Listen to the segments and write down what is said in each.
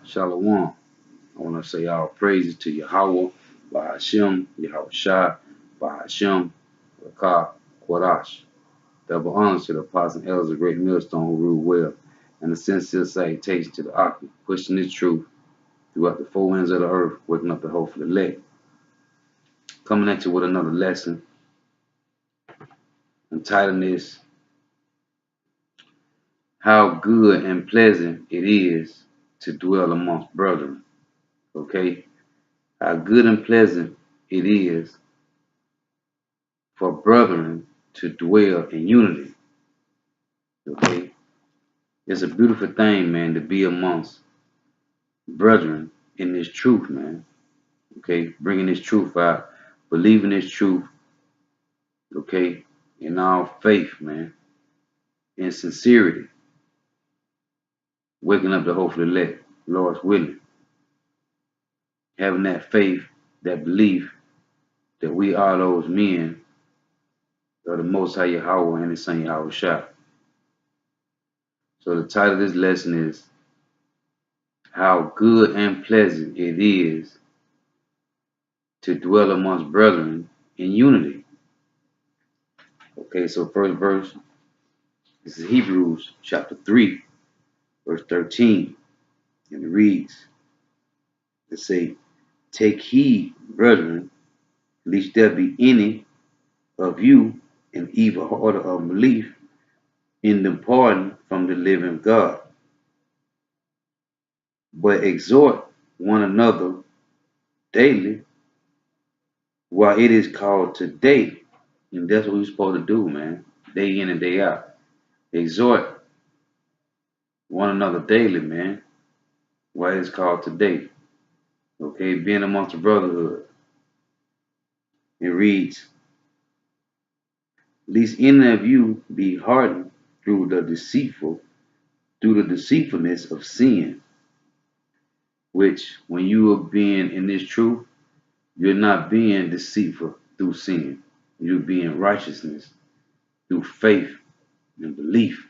Shalom. I want to say all praises to Yahweh, Bahashem, Yahweh Shai, Bahashem, Rakah, Quadash. Double honors to the apostles and elders of Great Millstone who rule well, and the sincere salutation to the Aki, pushing this truth throughout the four winds of the earth, waking up the hope for the elect. Coming at you with another lesson, entitled this, How Good and Pleasant It Is to Dwell Amongst Brethren. Okay? How good and pleasant it is for brethren to dwell in unity. Okay? It's a beautiful thing, man, to be amongst brethren in this truth, man. Okay? Bringing this truth out, believing this truth, okay, in all faith, man, in sincerity. Waking up the hope for the elect, Lord's willing. Having that faith, that belief that we are those men of the Most High Yahweh and His Son Yahweh Shai. So the title of this lesson is How Good and Pleasant It Is to Dwell Amongst Brethren in Unity. Okay, so first verse, this is Hebrews chapter 3, verse 13. And it reads, it say, Take heed, brethren, lest there be any of you an evil order of belief in departing from the living God. But exhort one another daily while it is called today. And that's what we're supposed to do, man. Day in and day out. Exhort one another daily, man, while it's called today. Okay, being amongst the brotherhood. It reads, Lest any of you be hardened through the deceitfulness of sin, which when you are being in this truth, you're not being deceitful through sin. You're being righteousness through faith and belief.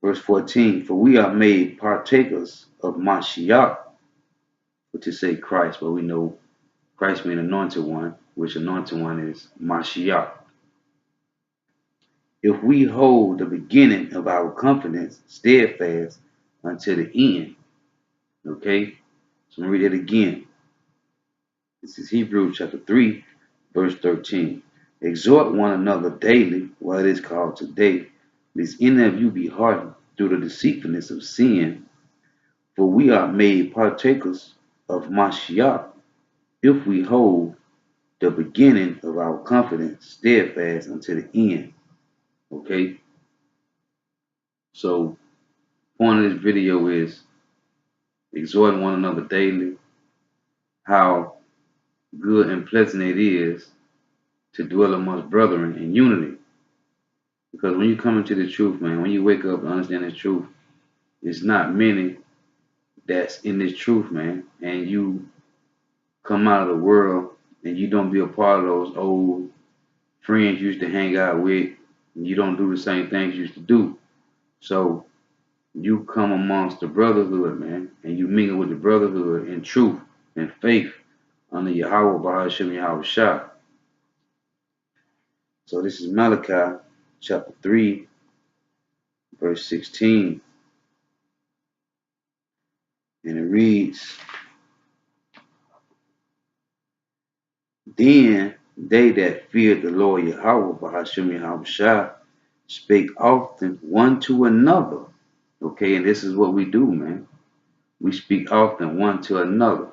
Verse 14, For we are made partakers of Mashiach, which is say Christ, but we know Christ being anointed one, which anointed one is Mashiach. If we hold the beginning of our confidence steadfast until the end. Okay? So I'm going to read it again. This is Hebrews chapter 3, verse 13. Exhort one another daily while it is called today, lest any of you be hardened through the deceitfulness of sin. For we are made partakers of Mashiach, if we hold the beginning of our confidence steadfast until the end. Okay? So, point of this video is exhorting one another daily, how good and pleasant it is to dwell amongst brethren in unity. Because when you come into the truth, man, when you wake up and understand the truth, it's not many that's in this truth, man, and you come out of the world and you don't be a part of those old friends you used to hang out with, and you don't do the same things you used to do. So you come amongst the brotherhood, man, and you mingle with the brotherhood in truth and faith under Yahweh, Bahashem, Yahweh Shai. So this is Malachi chapter 3, verse 16. And it reads, Then they that feared the Lord Yahweh, Bahashem, Yahweh Shai, spake often one to another. Okay, and this is what we do, man. We speak often one to another.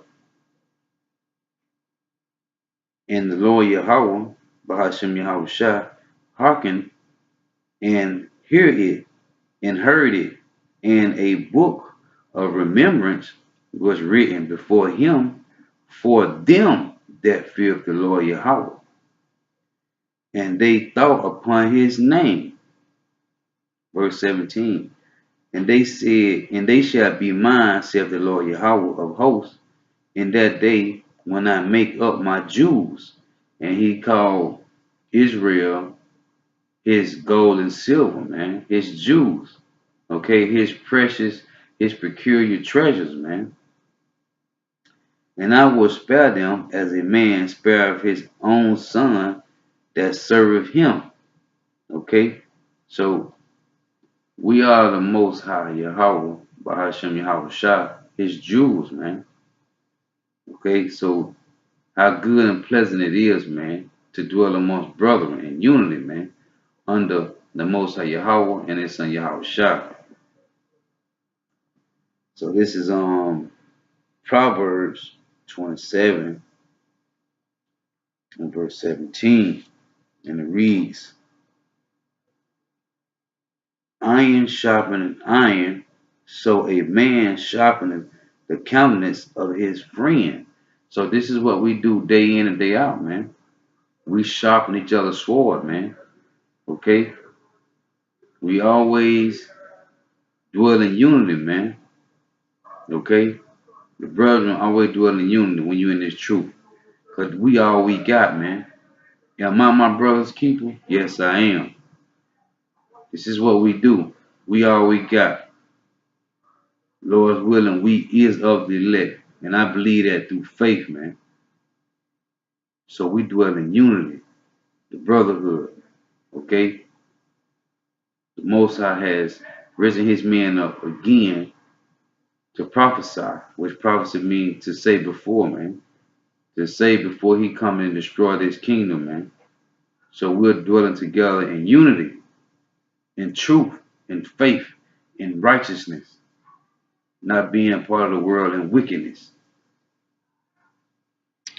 And the Lord Yahweh, Bahashem Yahweh Shai, hearkened and heard it, and a book of remembrance was written before him for them that feared the Lord Yahweh. And they thought upon his name. Verse 17. And they said, And they shall be mine, saith the Lord Yahweh of hosts, in that day when I make up my Jews. And he called Israel his gold and silver, man, his Jews, okay, his precious his peculiar treasures, man. And I will spare them as a man spareth his own son that serveth him. Okay? So we are the most high Yahweh, Bahashem Yahweh Shah, his jewels, man. Okay, so how good and pleasant it is, man, to dwell amongst brethren in unity, man, under the most high Yahweh and his son Yahweh Shah. So this is Proverbs 27 and verse 17, and it reads, iron sharpeneth iron, so a man sharpeneth the countenance of his friend. So this is what we do day in and day out, man. We sharpen each other's sword, man. Okay? We always dwell in unity, man. Okay? The brethren always dwell in unity when you're in this truth. Because we all we got, man. Am I my brother's keeper? Yes, I am. This is what we do. We all we got. Lord's willing, we is of the elect. And I believe that through faith, man. So we dwell in unity, the brotherhood. Okay? The Most High has risen his men up again to prophesy, which prophecy means to say before, man. To say before he come and destroy this kingdom, man. So we're dwelling together in unity, in truth, in faith, in righteousness, not being part of the world in wickedness.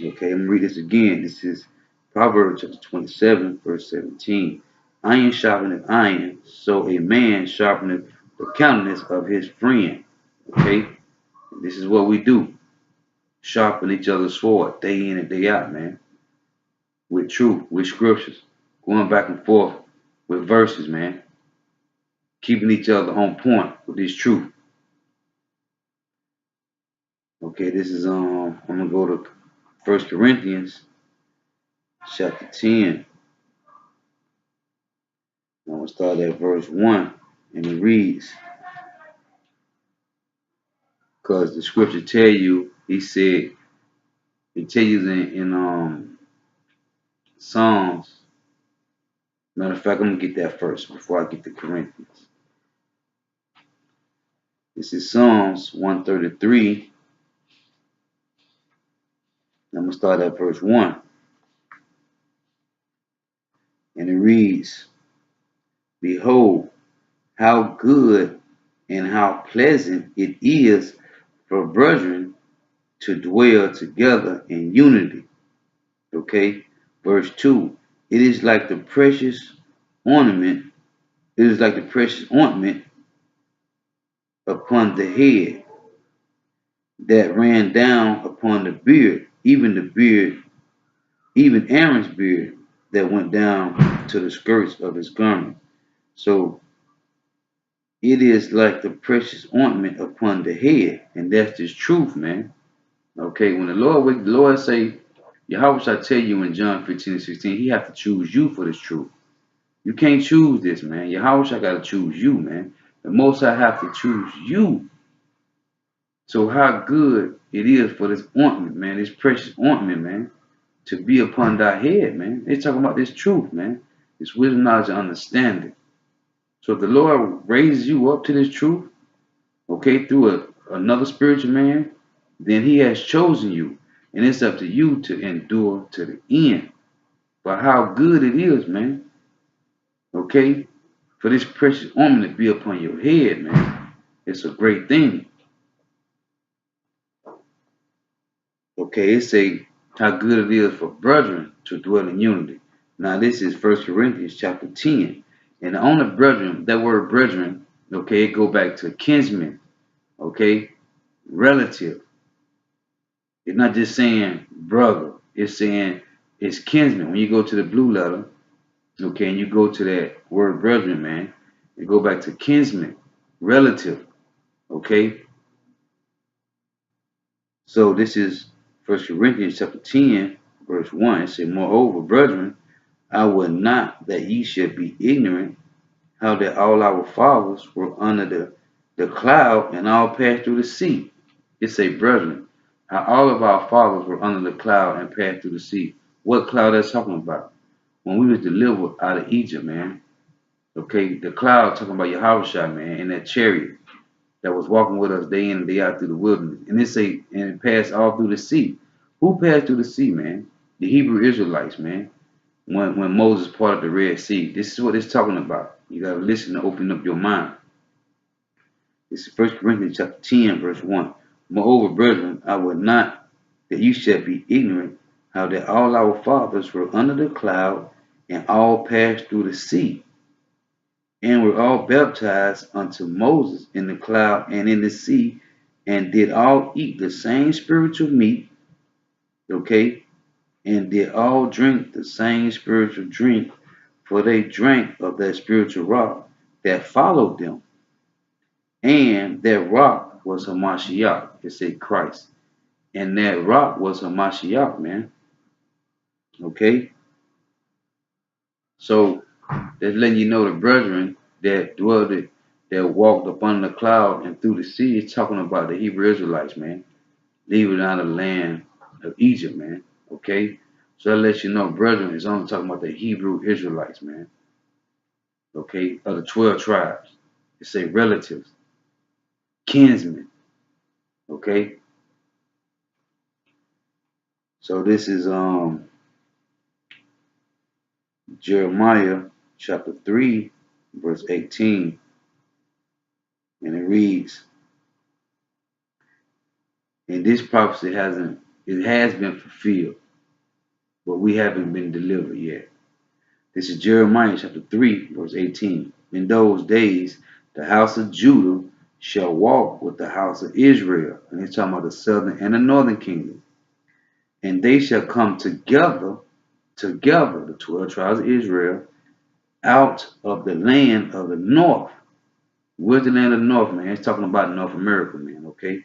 Okay, I'm gonna read this again. This is Proverbs chapter 27, verse 17. Iron sharpeneth iron, so a man sharpeneth the countenance of his friend. Okay, this is what we do. Sharpen each other's sword day in and day out, man. With truth, with scriptures, going back and forth with verses, man. Keeping each other on point with this truth. Okay, this is I'm gonna go to 1 Corinthians chapter 10. I'm gonna start at verse 1, and it reads, because the scripture tell you, he said, it tells you in Psalms. Matter of fact, I'm gonna get that first before I get to Corinthians. This is Psalms 133. I'm gonna start at verse 1. And it reads, behold, how good and how pleasant it is for brethren to dwell together in unity. Okay, verse 2. It is like the precious ornament. It is like the precious ointment upon the head that ran down upon the beard, even the beard, even Aaron's beard that went down to the skirts of his garment. So it is like the precious ointment upon the head, and that's just truth, man. Okay, when the Lord say, Yahweh shall tell you in John 15 and 16, he have to choose you for this truth. You can't choose this, man. Yahweh shall got to choose you, man. The Most High have to choose you. So how good it is for this ointment, man, this precious ointment, man, to be upon thy head, man. They're talking about this truth, man. This wisdom, knowledge, and understanding. So if the Lord raises you up to this truth, okay, through another spiritual man, then he has chosen you. And it's up to you to endure to the end. But how good it is, man, okay, for this precious ointment to be upon your head, man. It's a great thing. Okay, it say how good it is for brethren to dwell in unity. Now this is 1 Corinthians chapter 10. And on the brethren, that word brethren, okay, it go back to kinsmen, okay, relative. It's not just saying brother, it's saying it's kinsmen. When you go to the blue letter, okay, and you go to that word brethren, man, you go back to kinsmen, relative, okay. So this is 1 Corinthians chapter 10, verse 1. It said, moreover, brethren, I will not that ye should be ignorant how that all our fathers were under the cloud and all passed through the sea. It say, brethren, how all of our fathers were under the cloud and passed through the sea. What cloud that's talking about? When we was delivered out of Egypt, man. Okay, the cloud talking about Yahushua, man, and that chariot that was walking with us day in and day out through the wilderness. And it say, and it passed all through the sea. Who passed through the sea, man? The Hebrew Israelites, man. When Moses parted the Red Sea. This is what it's talking about. You gotta listen to open up your mind. This is 1 Corinthians chapter 10, verse 1. Moreover, brethren, I would not that you should be ignorant how that all our fathers were under the cloud and all passed through the sea, and were all baptized unto Moses in the cloud and in the sea, and did all eat the same spiritual meat, okay, and did all drink the same spiritual drink, for they drank of that spiritual rock that followed them, and that rock was Hamashiach. It said Christ, and that rock was Hamashiach, man. Okay, so that's letting you know the brethren that dwelled it, that walked upon the cloud and through the sea. It's talking about the Hebrew Israelites, man, leaving out of the land of Egypt, man. Okay, so that lets you know, brethren, is only talking about the Hebrew Israelites, man. Okay, of the 12 tribes. It say relatives, kinsmen. Okay, so this is Jeremiah chapter 3, verse 18, and it reads, and this prophecy has been fulfilled, but we haven't been delivered yet. This is Jeremiah chapter 3, verse 18. In those days, the house of Judah shall walk with the house of Israel. And he's talking about the southern and the northern kingdom. And they shall come together, the 12 tribes of Israel, out of the land of the north. Where's the land of the north, man? It's talking about North America, man, okay?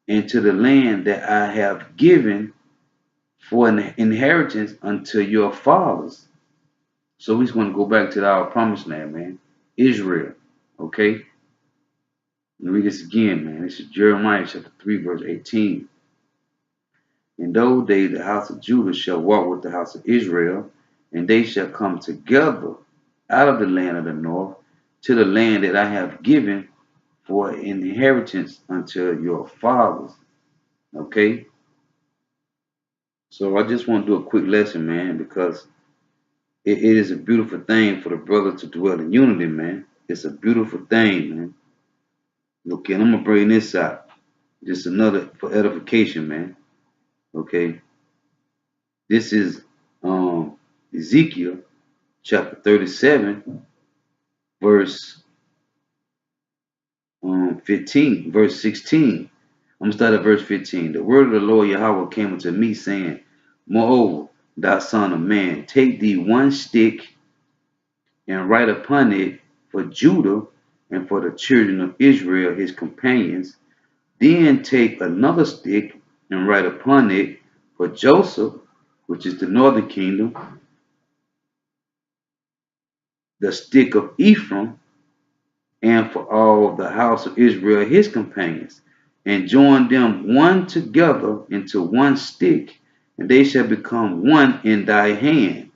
Into the land that I have given for an inheritance unto your fathers. So he's going to go back to our promised land, man. Israel. Okay? Let me read this again, man. This is Jeremiah chapter 3, verse 18. In those days the house of Judah shall walk with the house of Israel, and they shall come together out of the land of the north to the land that I have given for an inheritance unto your fathers. Okay? So I just want to do a quick lesson, man, because it is a beautiful thing for the brother to dwell in unity, man. It's a beautiful thing, man. Okay, and I'm gonna bring this out. Just another for edification, man. Okay. This is Ezekiel chapter 37, verse 15, verse 16. I'm gonna start at verse 15. The word of the Lord Yahweh came unto me, saying, moreover, thou son of man, take thee one stick and write upon it for Judah and for the children of Israel, his companions. Then take another stick and write upon it for Joseph, which is the northern kingdom, the stick of Ephraim, and for all the house of Israel, his companions, and join them one together into one stick, and they shall become one in thy hand.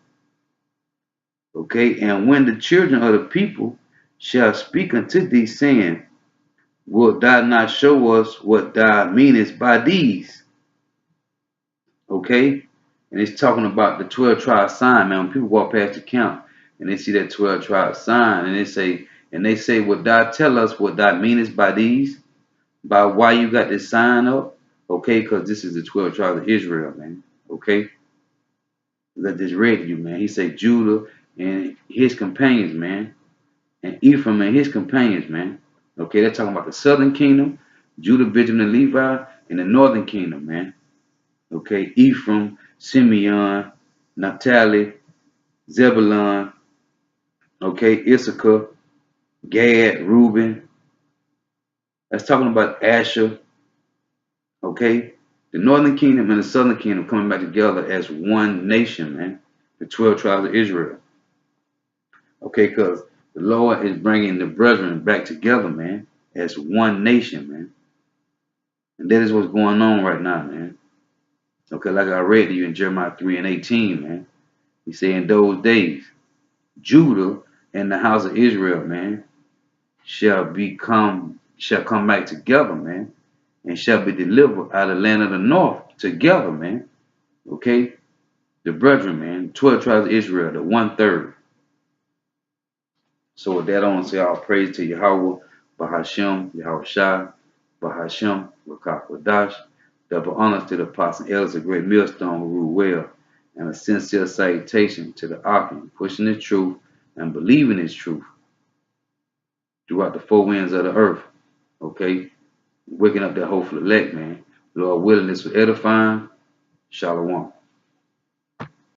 Okay, and when the children of the people shall speak unto thee, saying, wilt thou not show us what thou meanest by these? Okay, and it's talking about the 12 tribe sign, man. When people walk past the camp and they see that 12 tribe sign, and they say, would thou tell us what thou meanest by these? By why you got this sign up? Okay, because this is the 12 tribes of Israel, man. Okay, let this read to you, man. He said Judah and his companions, man, and Ephraim and his companions, man. Okay, they're talking about the southern kingdom, Judah, Benjamin, and Levi, and the northern kingdom, man. Okay, Ephraim, Simeon, Naphtali, Zebulun, okay, Issachar, Gad, Reuben. That's talking about Asher, okay? The northern kingdom and the southern kingdom coming back together as one nation, man. The 12 tribes of Israel. Okay, because the Lord is bringing the brethren back together, man, as one nation, man. And that is what's going on right now, man. Okay, like I read to you in Jeremiah 3 and 18, man. He said, in those days, Judah and the house of Israel, man, shall come back together, man, and shall be delivered out of the land of the north together, man. Okay? The brethren, man, 12 tribes of Israel, the 1/3. So with that, I want to say all praise to Yahweh, Bahashem, Yahweh Shai, Bahashem, Rakakwadash. Double honors to the apostles and elders of great millstone who rule well, and a sincere salutation to the Archon, pushing the truth and believing his truth throughout the four winds of the earth. Okay? Waking up that hopeful elect, man. Lord willing, this was edifying. Shalom.